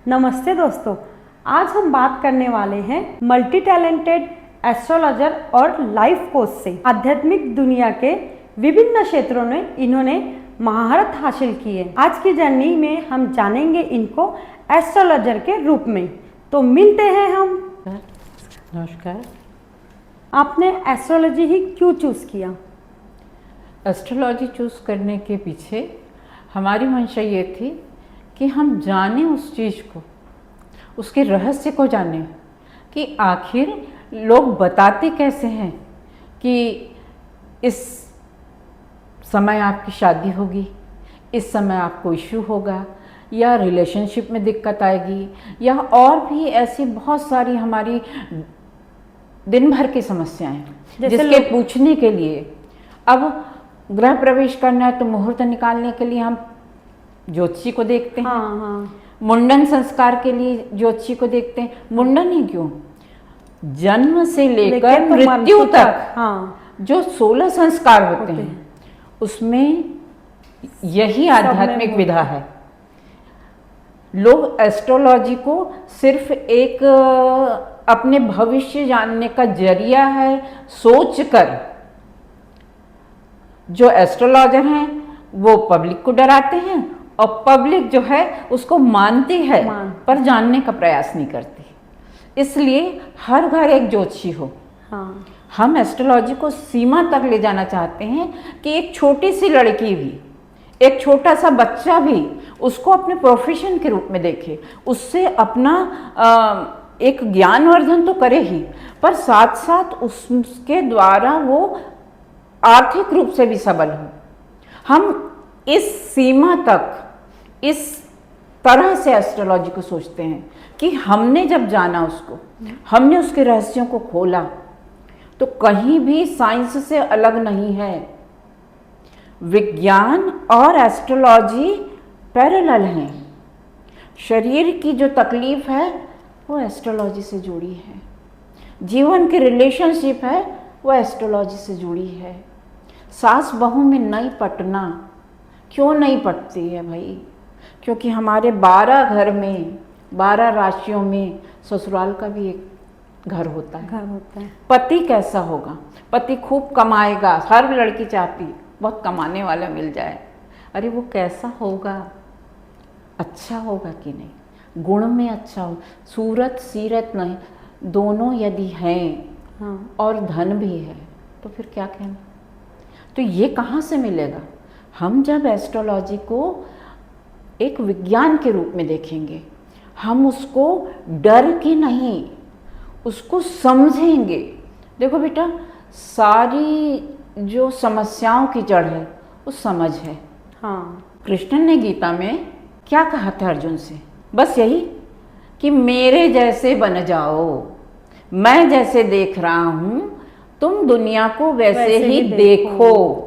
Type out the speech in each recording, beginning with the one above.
नमस्ते दोस्तों, आज हम बात करने वाले हैं मल्टी टैलेंटेड एस्ट्रोलॉजर और लाइफ कोच से। आध्यात्मिक दुनिया के विभिन्न क्षेत्रों में इन्होंने महारत हासिल की है। आज की जर्नी में हम जानेंगे इनको एस्ट्रोलॉजर के रूप में। तो मिलते हैं हम। नमस्कार। आपने एस्ट्रोलॉजी ही क्यों चूज किया? एस्ट्रोलॉजी चूज़ करने के पीछे हमारी मंशा ये थी कि हम जानें उस चीज़ को, उसके रहस्य को जानें कि आखिर लोग बताते कैसे हैं कि इस समय आपकी शादी होगी, इस समय आपको इश्यू होगा, या रिलेशनशिप में दिक्कत आएगी, या और भी ऐसी बहुत सारी हमारी दिन भर की समस्याएं जिसके पूछने के लिए अब गृह प्रवेश करना है तो मुहूर्त निकालने के लिए हम ज्योतिषी को देखते हैं। हाँ। मुंडन संस्कार के लिए ज्योतिषी को देखते हैं। मुंडन ही क्यों, जन्म से लेकर मृत्यु तक जो 16 संस्कार होते हैं उसमें यही आध्यात्मिक विधा है। लोग एस्ट्रोलॉजी को सिर्फ एक अपने भविष्य जानने का जरिया है सोचकर जो एस्ट्रोलॉजर हैं वो पब्लिक को डराते हैं और पब्लिक जो है उसको मानती है पर जानने का प्रयास नहीं करती। इसलिए हर घर एक ज्योतिषी हो। हाँ। हम एस्ट्रोलॉजी को सीमा तक ले जाना चाहते हैं कि एक छोटी सी लड़की भी, एक छोटा सा बच्चा भी उसको अपने प्रोफेशन के रूप में देखे, उससे अपना एक ज्ञानवर्धन तो करे ही, पर साथ साथ उसके द्वारा वो आर्थिक रूप से भी सबल हो। हम इस सीमा तक इस तरह से एस्ट्रोलॉजी को सोचते हैं कि हमने जब जाना उसको, हमने उसके रहस्यों को खोला तो कहीं भी साइंस से अलग नहीं है। विज्ञान और एस्ट्रोलॉजी पैरेलल हैं। शरीर की जो तकलीफ है वो एस्ट्रोलॉजी से जुड़ी है, जीवन की रिलेशनशिप है वो एस्ट्रोलॉजी से जुड़ी है। सास बहू में नहीं पटना क्यों नहीं पटती है भाई? क्योंकि हमारे 12 घर में 12 राशियों में ससुराल का भी एक घर होता है। पति कैसा होगा? पति खूब कमाएगा, हर लड़की चाहती बहुत कमाने वाला मिल जाए। अरे वो कैसा होगा? अच्छा होगा कि नहीं? गुण में अच्छा हो, सूरत सीरत नहीं दोनों यदि हैं और धन भी है तो फिर क्या कहना। तो ये कहाँ से मिलेगा? हम जब एस्ट्रोलॉजी को एक विज्ञान के रूप में देखेंगे, हम उसको डर के नहीं, उसको समझेंगे। देखो बेटा, सारी जो समस्याओं की जड़ है वो समझ है। हाँ। कृष्ण ने गीता में क्या कहा था अर्जुन से? बस यही कि मेरे जैसे बन जाओ, मैं जैसे देख रहा हूं तुम दुनिया को वैसे ही देखो।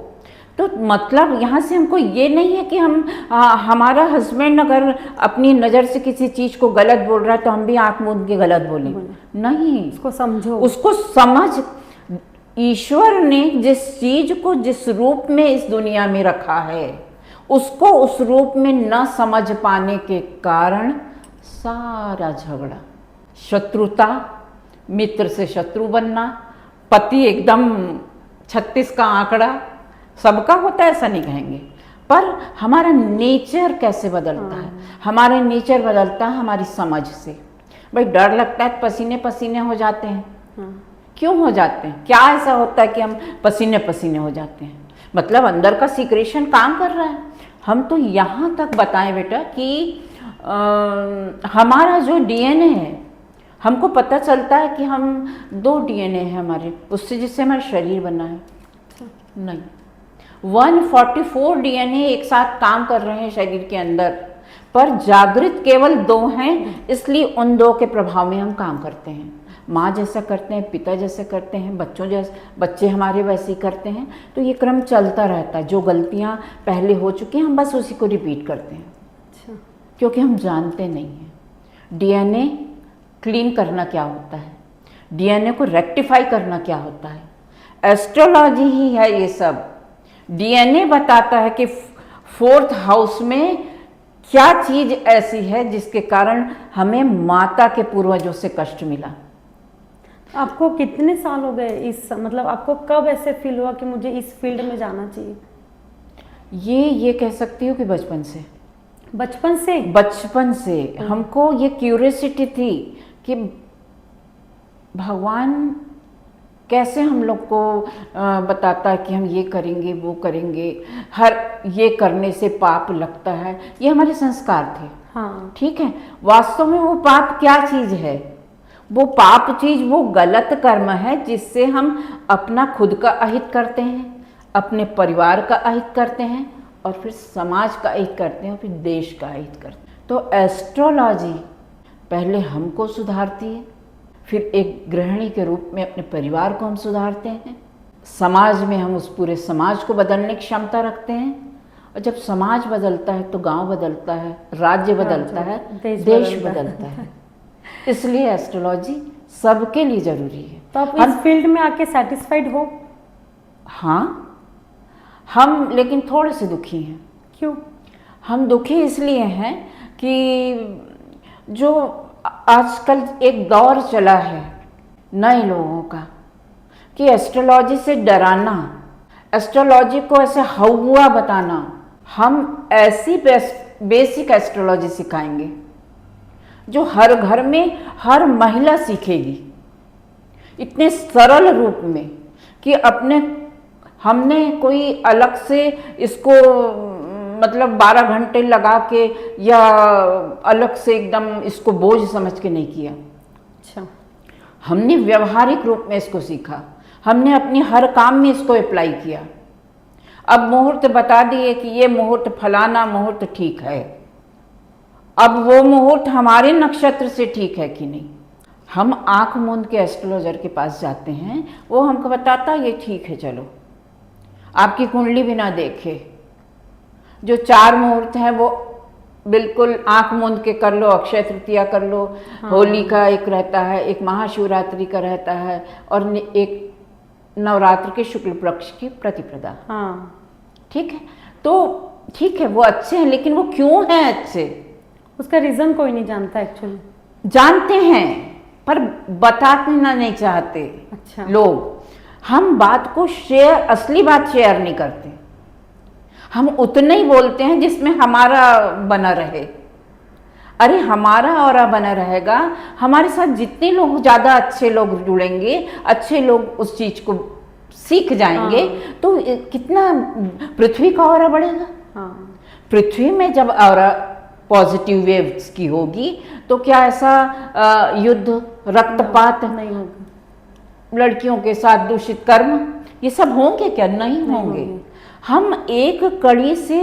तो मतलब यहाँ से हमको ये नहीं है कि हमारा हस्बैंड अगर अपनी नज़र से किसी चीज़ को गलत बोल रहा है तो हम भी आंख मूंद के गलत बोलें। नहीं, उसको समझो, उसको समझ। ईश्वर ने जिस चीज को जिस रूप में इस दुनिया में रखा है उसको उस रूप में न समझ पाने के कारण सारा झगड़ा, शत्रुता, मित्र से शत्रु बनना, पति एकदम 36 का आंकड़ा, सबका होता है ऐसा नहीं कहेंगे, पर हमारा नेचर कैसे बदलता है? हमारा नेचर बदलता है हमारी समझ से। भाई डर लगता है, पसीने पसीने हो जाते हैं। क्यों हो जाते हैं? क्या ऐसा होता है कि हम पसीने पसीने हो जाते हैं? मतलब अंदर का सीक्रेशन काम कर रहा है। हम तो यहाँ तक बताएं बेटा कि हमारा जो डीएनए है, हमको पता चलता है कि हम 2 डीएनए है हमारे, उससे जिससे हमारा शरीर बना है। नहीं, 144 डीएनए एक साथ काम कर रहे हैं शरीर के अंदर, पर जागृत केवल 2 हैं, इसलिए उन 2 के प्रभाव में हम काम करते हैं। माँ जैसा करते हैं, पिता जैसे करते हैं, बच्चे हमारे वैसे ही करते हैं। तो ये क्रम चलता रहता है। जो गलतियाँ पहले हो चुकी हैं हम बस उसी को रिपीट करते हैं। अच्छा। क्योंकि हम जानते नहीं हैं डीएनए क्लीन करना क्या होता है, डीएनए को रेक्टिफाई करना क्या होता है। एस्ट्रोलॉजी ही है ये सब। डीएनए बताता है कि 4th हाउस में क्या चीज ऐसी है जिसके कारण हमें माता के पूर्वजों से कष्ट मिला? आपको कितने साल हो गए इस, मतलब आपको कब ऐसे फील हुआ कि मुझे इस फील्ड में जाना चाहिए? ये कह सकती हूँ कि बचपन से। बचपन से हमको ये क्यूरियोसिटी थी कि भगवान कैसे हम लोग को बताता है कि हम ये करेंगे वो करेंगे, हर ये करने से पाप लगता है, ये हमारे संस्कार थे। हाँ। ठीक है, वास्तव में वो पाप क्या चीज है? वो पाप चीज वो गलत कर्म है जिससे हम अपना खुद का अहित करते हैं, अपने परिवार का अहित करते हैं, और फिर समाज का अहित करते हैं, और फिर देश का अहित करते हैं। तो एस्ट्रोलॉजी पहले हमको सुधारती है, फिर एक गृहिणी के रूप में अपने परिवार को हम सुधारते हैं, समाज में हम उस पूरे समाज को बदलने की क्षमता रखते हैं, और जब समाज बदलता है तो गांव बदलता है, राज्य बदलता है, देश बदलता है। इसलिए एस्ट्रोलॉजी सबके लिए जरूरी है। तो आप इस फील्ड में आके सेटिस्फाइड हो? हाँ, हम लेकिन थोड़े से दुखी हैं। क्यों? हम दुखी इसलिए हैं कि जो आजकल एक दौर चला है नए लोगों का कि एस्ट्रोलॉजी से डराना, एस्ट्रोलॉजी को ऐसे हवा बताना। हम ऐसी बेसिक एस्ट्रोलॉजी सिखाएंगे जो हर घर में हर महिला सीखेगी, इतने सरल रूप में कि हमने कोई अलग से इसको मतलब 12 घंटे लगा के या अलग से एकदम इसको बोझ समझ के नहीं किया। अच्छा। हमने व्यवहारिक रूप में इसको सीखा, हमने अपनी हर काम में इसको अप्लाई किया। अब मुहूर्त बता दिए कि ये मुहूर्त फलाना मुहूर्त ठीक है, अब वो मुहूर्त हमारे नक्षत्र से ठीक है कि नहीं। हम आंख मूंद के एस्ट्रोलॉजर के पास जाते हैं, वो हमको बताता ये ठीक है, चलो आपकी कुंडली भी ना देखे, जो 4 मुहूर्त हैं वो बिल्कुल आंख मूंद के कर लो, अक्षय तृतीया कर लो। हाँ। होली का एक रहता है, एक महाशिवरात्रि का रहता है, और एक नवरात्र के शुक्ल पक्ष की प्रतिपदा। हाँ। ठीक है, तो ठीक है वो अच्छे हैं, लेकिन वो क्यों हैं अच्छे, उसका रीजन कोई नहीं जानता एक्चुअली। जानते हैं पर बताना नहीं चाहते। अच्छा। लोग, हम बात को शेयर, असली बात शेयर नहीं करते, हम उतना ही बोलते हैं जिसमें हमारा बना रहे। अरे हमारा ऑरा बना रहेगा, हमारे साथ जितने लोग ज़्यादा अच्छे लोग जुड़ेंगे, अच्छे लोग उस चीज को सीख जाएंगे। हाँ। तो कितना पृथ्वी का ऑरा बढ़ेगा। हाँ। पृथ्वी में जब ऑरा पॉजिटिव वेव्स की होगी तो क्या ऐसा युद्ध, रक्तपात नहीं होगा, लड़कियों के साथ दूषित कर्म, ये सब होंगे क्या? नहीं होंगे। हम एक कड़ी से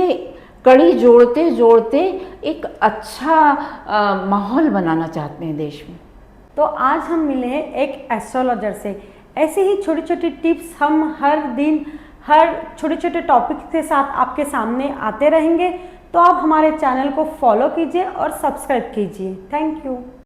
कड़ी जोड़ते जोड़ते एक अच्छा माहौल बनाना चाहते हैं देश में। तो आज हम मिले हैं एक एस्ट्रोलॉजर से। ऐसे ही छोटी छोटी टिप्स हम हर दिन हर छोटे छोटे टॉपिक के साथ आपके सामने आते रहेंगे। तो आप हमारे चैनल को फॉलो कीजिए और सब्सक्राइब कीजिए। Thank you.